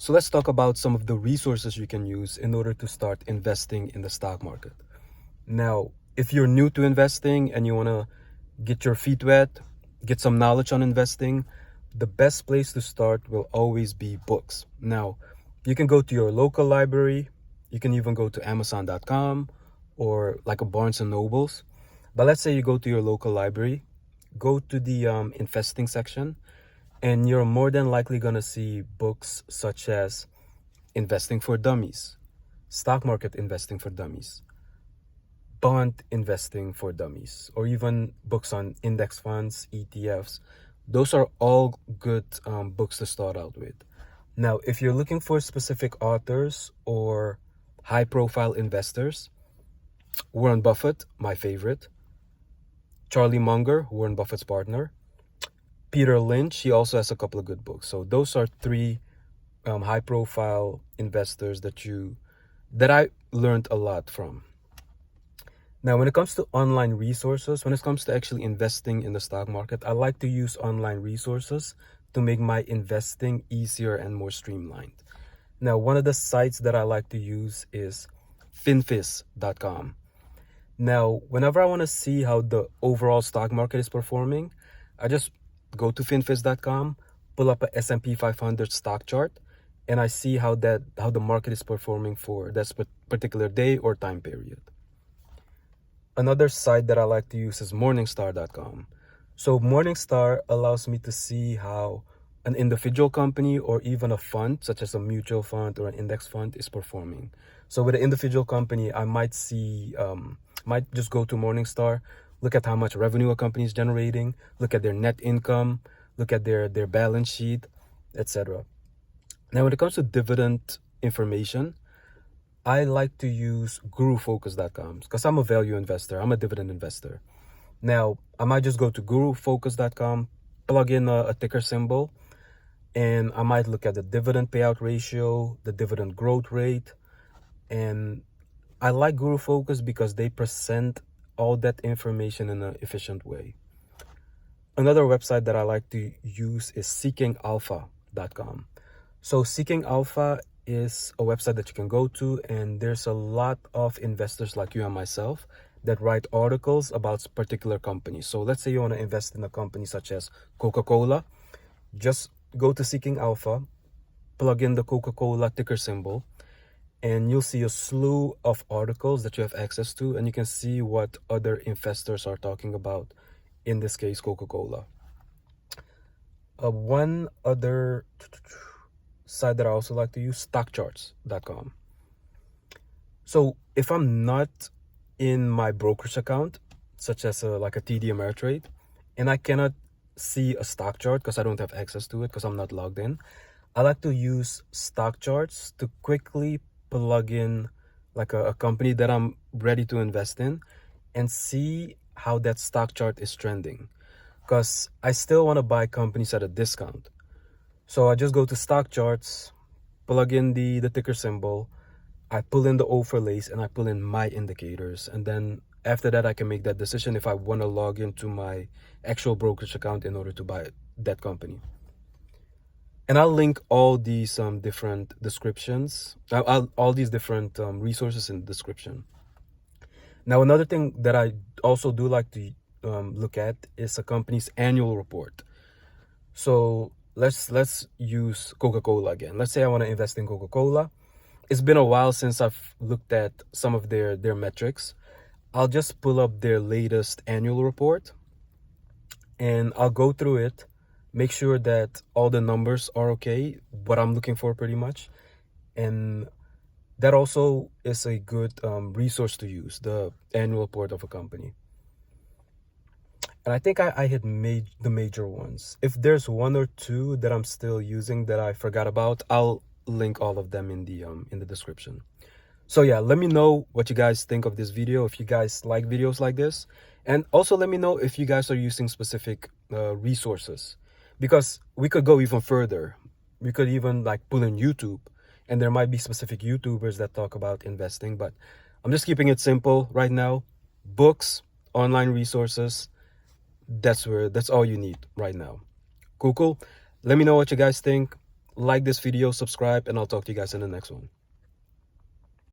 So let's talk about some of the resources you can use in order to start investing in the stock market. Now, if you're new to investing and you want to get your feet wet, get some knowledge on investing, the best place to start will always be books. Now, you can go to your local library, you can even go to Amazon.com or like a Barnes and Nobles. But let's say you go to your local library, go to the investing section, and you're more than likely going to see books such as Investing for Dummies, Stock Market Investing for Dummies, Bond Investing for Dummies, or even books on index funds, ETFs. Those are all good books to start out with. Now, if you're looking for specific authors or high profile investors, Warren Buffett, my favorite, Charlie Munger, Warren Buffett's partner, Peter Lynch, he also has a couple of good books. So those are three high profile investors that I learned a lot from. Now, when it comes to online resources, when it comes to actually investing in the stock market, I like to use online resources to make my investing easier and more streamlined. Now, one of the sites that I like to use is finfis.com. Now, whenever I want to see how the overall stock market is performing, I just go to finfis.com, pull up a S&P 500 stock chart, and I see how the market is performing for that particular day or time period. Another site that I like to use is Morningstar.com. So Morningstar allows me to see how an individual company or even a fund, such as a mutual fund or an index fund, is performing. So with an individual company, I might just go to Morningstar, look at how much revenue a company is generating, look at their net income, look at their balance sheet, etc. Now, when it comes to dividend information, I like to use gurufocus.com because I'm a value investor. I'm a dividend investor. Now, I might just go to gurufocus.com, plug in a ticker symbol, and I might look at the dividend payout ratio, the dividend growth rate. And I like Guru Focus because they present all that information in an efficient way. Another website that I like to use is seekingalpha.com. So Seeking Alpha is a website that you can go to, and there's a lot of investors like you and myself that write articles about particular companies. So let's say you want to invest in a company such as Coca-Cola. Just go to Seeking Alpha, plug in the Coca-Cola ticker symbol, and you'll see a slew of articles that you have access to, and you can see what other investors are talking about, in this case, Coca-Cola. One other site that I also like to use, Stockcharts.com. So if I'm not in my brokerage account, such as like a TD Ameritrade, and I cannot see a stock chart because I don't have access to it because I'm not logged in, I like to use Stockcharts to quickly plug in like a company that I'm ready to invest in and see how that stock chart is trending, because I still want to buy companies at a discount. So I just go to Stockcharts, plug in the ticker symbol, I pull in the overlays, and I pull in my indicators. And then after that, I can make that decision if I want to log into my actual brokerage account in order to buy that company. And I'll link all these different descriptions, all these different resources in the description. Now, another thing that I also do like to look at is a company's annual report. So let's use Coca-Cola again. Let's say I want to invest in Coca-Cola. It's been a while since I've looked at some of their metrics. I'll just pull up their latest annual report and I'll go through it, make sure that all the numbers are okay, what I'm looking for pretty much. And that also is a good resource to use, the annual report of a company. And I think I had made the major ones. If there's one or two that I'm still using that I forgot about, I'll link all of them in the description. So yeah, let me know what you guys think of this video, if you guys like videos like this. And also let me know if you guys are using specific resources, because we could go even further. We could even like pull in YouTube, and there might be specific YouTubers that talk about investing, but I'm just keeping it simple right now. Books, online resources, that's all you need right now. Cool. Let me know what you guys think. like this video, subscribe, and I'll talk to you guys in the next one.